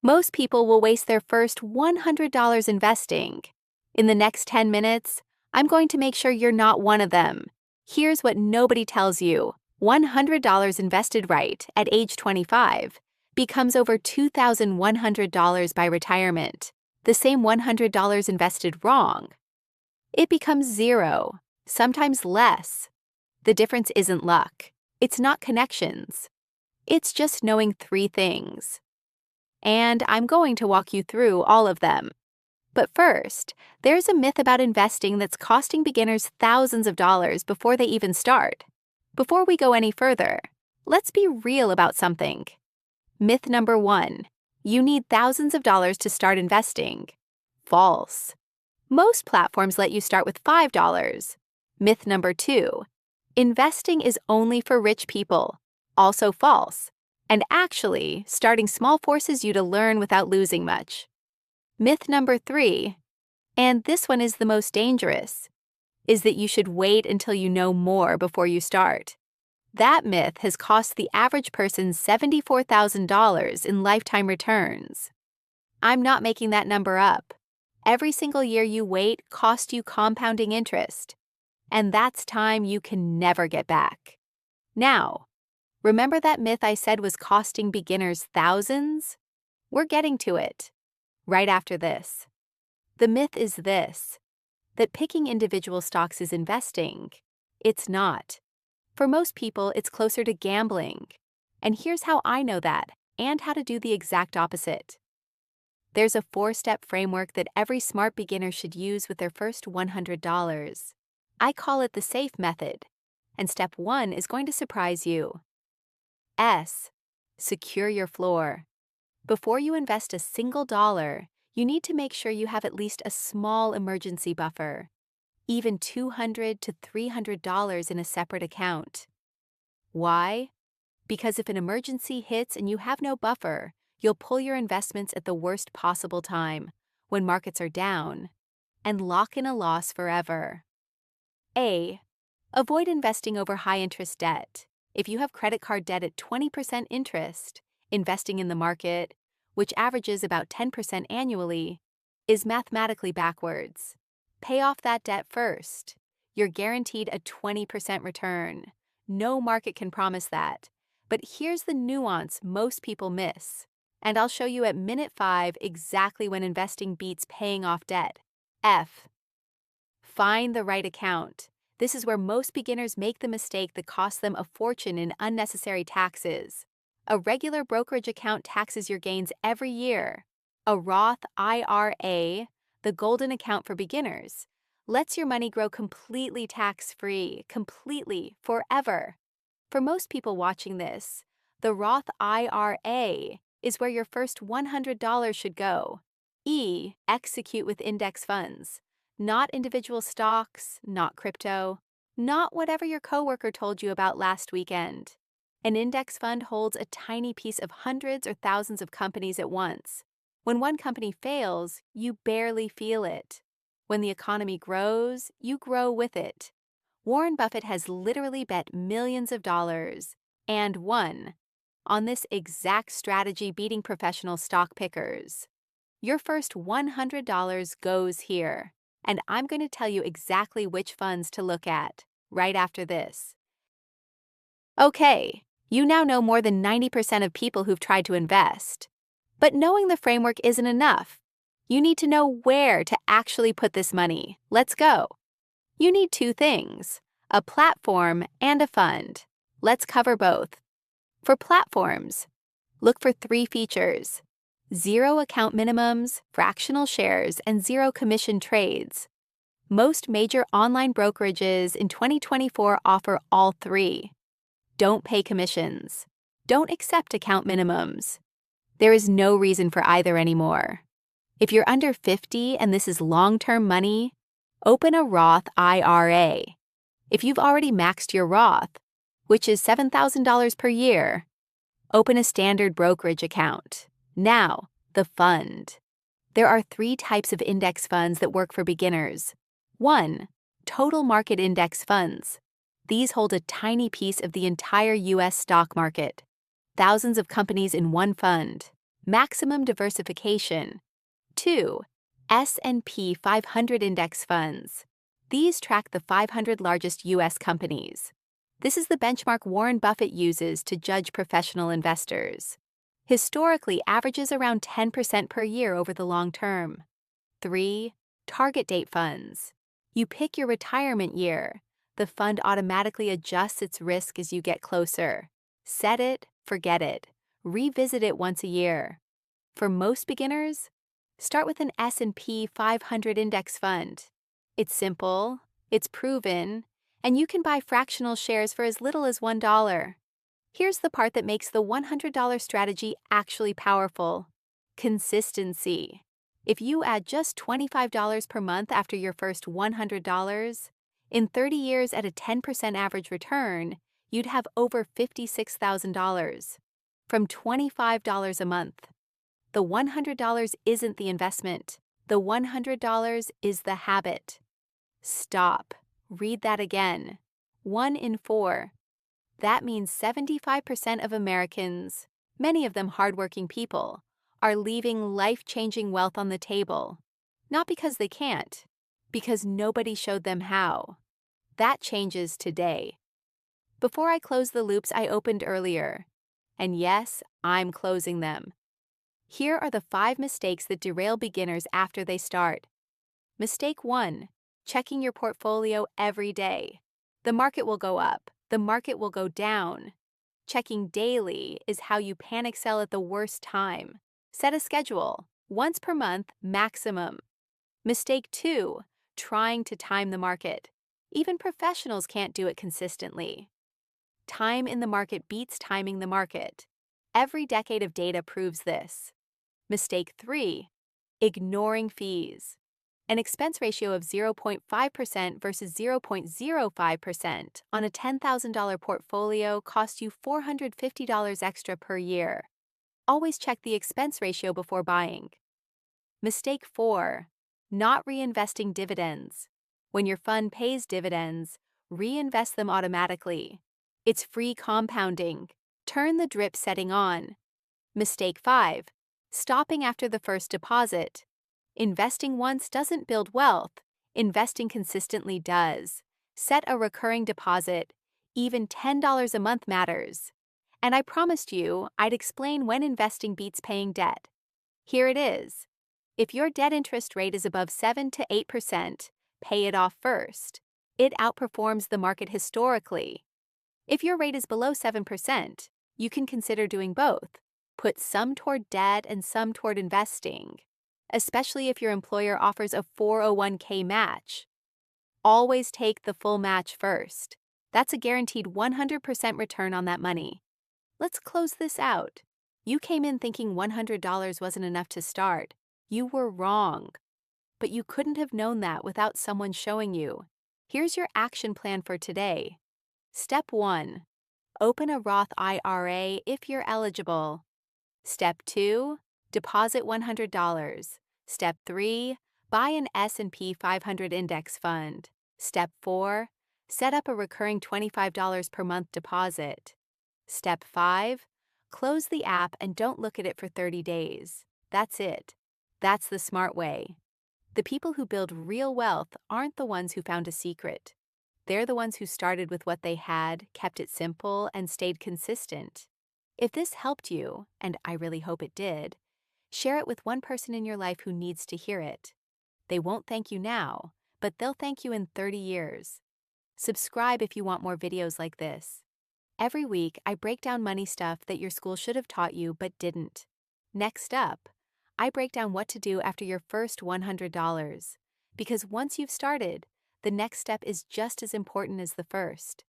Most people will waste their first $100 investing. In the next 10 minutes, I'm going to make sure you're not one of them. Here's what nobody tells you. $100 invested right at age 25 becomes over $2,100 by retirement. The same $100 invested wrong, it becomes zero, sometimes less. The difference isn't luck. It's not connections. It's just knowing 3 things. And I'm going to walk you through all of them. But first, there's a myth about investing that's costing beginners thousands of dollars before they even start. Before we go any further, let's be real about something. Myth number 1, you need thousands of dollars to start investing. False. Most platforms let you start with $5. Myth number 2, investing is only for rich people. Also false. And actually, starting small forces you to learn without losing much. Myth number 3, and this one is the most dangerous, is that you should wait until you know more before you start. That myth has cost the average person $74,000 in lifetime returns. I'm not making that number up. Every single year you wait costs you compounding interest, and that's time you can never get back. Now, remember that myth I said was costing beginners thousands? We're getting to it right after this. The myth is this, that picking individual stocks is investing. It's not. For most people, it's closer to gambling. And here's how I know that, and how to do the exact opposite. There's a 4-step framework that every smart beginner should use with their first $100. I call it the SAFE method, and step 1 is going to surprise you. S. Secure your floor. Before you invest a single dollar, you need to make sure you have at least a small emergency buffer, even $200 to $300 in a separate account. Why? Because if an emergency hits and you have no buffer, you'll pull your investments at the worst possible time, when markets are down, and lock in a loss forever. A. Avoid investing over high-interest debt. If you have credit card debt at 20% interest, investing in the market, which averages about 10% annually, is mathematically backwards. Pay off that debt first. You're guaranteed a 20% return. No market can promise that. But here's the nuance most people miss. And I'll show you at minute 5 exactly when investing beats paying off debt. F. Find the right account. This is where most beginners make the mistake that costs them a fortune in unnecessary taxes. A regular brokerage account taxes your gains every year. A Roth IRA, the golden account for beginners, lets your money grow completely tax-free, completely, forever. For most people watching this, the Roth IRA is where your first $100 should go. E. Execute with index funds. Not individual stocks, not crypto, not whatever your coworker told you about last weekend. An index fund holds a tiny piece of hundreds or thousands of companies at once. When one company fails, you barely feel it. When the economy grows, you grow with it. Warren Buffett has literally bet millions of dollars, and won, on this exact strategy beating professional stock pickers. Your first $100 goes here, and I'm going to tell you exactly which funds to look at right after this. Okay. You now know more than 90% of people who've tried to invest. But knowing the framework isn't enough. You need to know where to actually put this money. Let's go. You need 2 things, a platform and a fund. Let's cover both. For platforms, look for 3 features: 0 account minimums, fractional shares, and 0 commission trades. Most major online brokerages in 2024 offer all 3. Don't pay commissions. Don't accept account minimums. There is no reason for either anymore. If you're under 50 and this is long-term money, open a Roth IRA. If you've already maxed your Roth, which is $7,000 per year, open a standard brokerage account. Now, the fund. There are 3 types of index funds that work for beginners. 1. Total market index funds. These hold a tiny piece of the entire U.S. stock market. Thousands of companies in one fund. Maximum diversification. 2. S&P 500 index funds. These track the 500 largest U.S. companies. This is the benchmark Warren Buffett uses to judge professional investors. Historically, averages around 10% per year over the long term. 3. Target date funds. You pick your retirement year. The fund automatically adjusts its risk as you get closer. Set it, forget it. Revisit it once a year. For most beginners, start with an S&P 500 index fund. It's simple, it's proven, and you can buy fractional shares for as little as $1. Here's the part that makes the $100 strategy actually powerful. Consistency. If you add just $25 per month after your first $100, in 30 years at a 10% average return, you'd have over $56,000 from $25 a month. The $100 isn't the investment. The $100 is the habit. Stop. Read that again. 1 in 4. That means 75% of Americans, many of them hardworking people, are leaving life-changing wealth on the table. Not because they can't, because nobody showed them how. That changes today. Before I close the loops I opened earlier, and yes, I'm closing them. Here are the 5 mistakes that derail beginners after they start. Mistake 1. Checking your portfolio every day. The market will go up. The market will go down. Checking daily is how you panic sell at the worst time. Set a schedule. Once per month, maximum. Mistake 2. Trying to time the market. Even professionals can't do it consistently. Time in the market beats timing the market. Every decade of data proves this. Mistake 3. Ignoring fees. An expense ratio of 0.5% versus 0.05% on a $10,000 portfolio costs you $450 extra per year. Always check the expense ratio before buying. Mistake 4. Not reinvesting dividends. When your fund pays dividends, reinvest them automatically. It's free compounding. Turn the drip setting on. Mistake 5. Stopping after the first deposit. Investing once doesn't build wealth. Investing consistently does. Set a recurring deposit. Even $10 a month matters. And I promised you I'd explain when investing beats paying debt. Here it is. If your debt interest rate is above 7 to 8%, pay it off first. It outperforms the market historically. If your rate is below 7%, you can consider doing both. Put some toward debt and some toward investing, especially if your employer offers a 401k match. Always take the full match first. That's a guaranteed 100% return on that money. Let's close this out. You came in thinking $100 wasn't enough to start. You were wrong. But you couldn't have known that without someone showing you. Here's your action plan for today. Step 1. Open a Roth IRA if you're eligible. Step 2. Deposit $100. Step 3. Buy an S&P 500 index fund. Step 4. Set up a recurring $25 per month deposit. Step 5. Close the app and don't look at it for 30 days. That's it. That's the smart way. The people who build real wealth aren't the ones who found a secret. They're the ones who started with what they had, kept it simple, and stayed consistent. If this helped you, and I really hope it did, share it with one person in your life who needs to hear it. They won't thank you now, but they'll thank you in 30 years. Subscribe if you want more videos like this. Every week, I break down money stuff that your school should have taught you but didn't. Next up, I break down what to do after your first $100. Because once you've started, the next step is just as important as the first.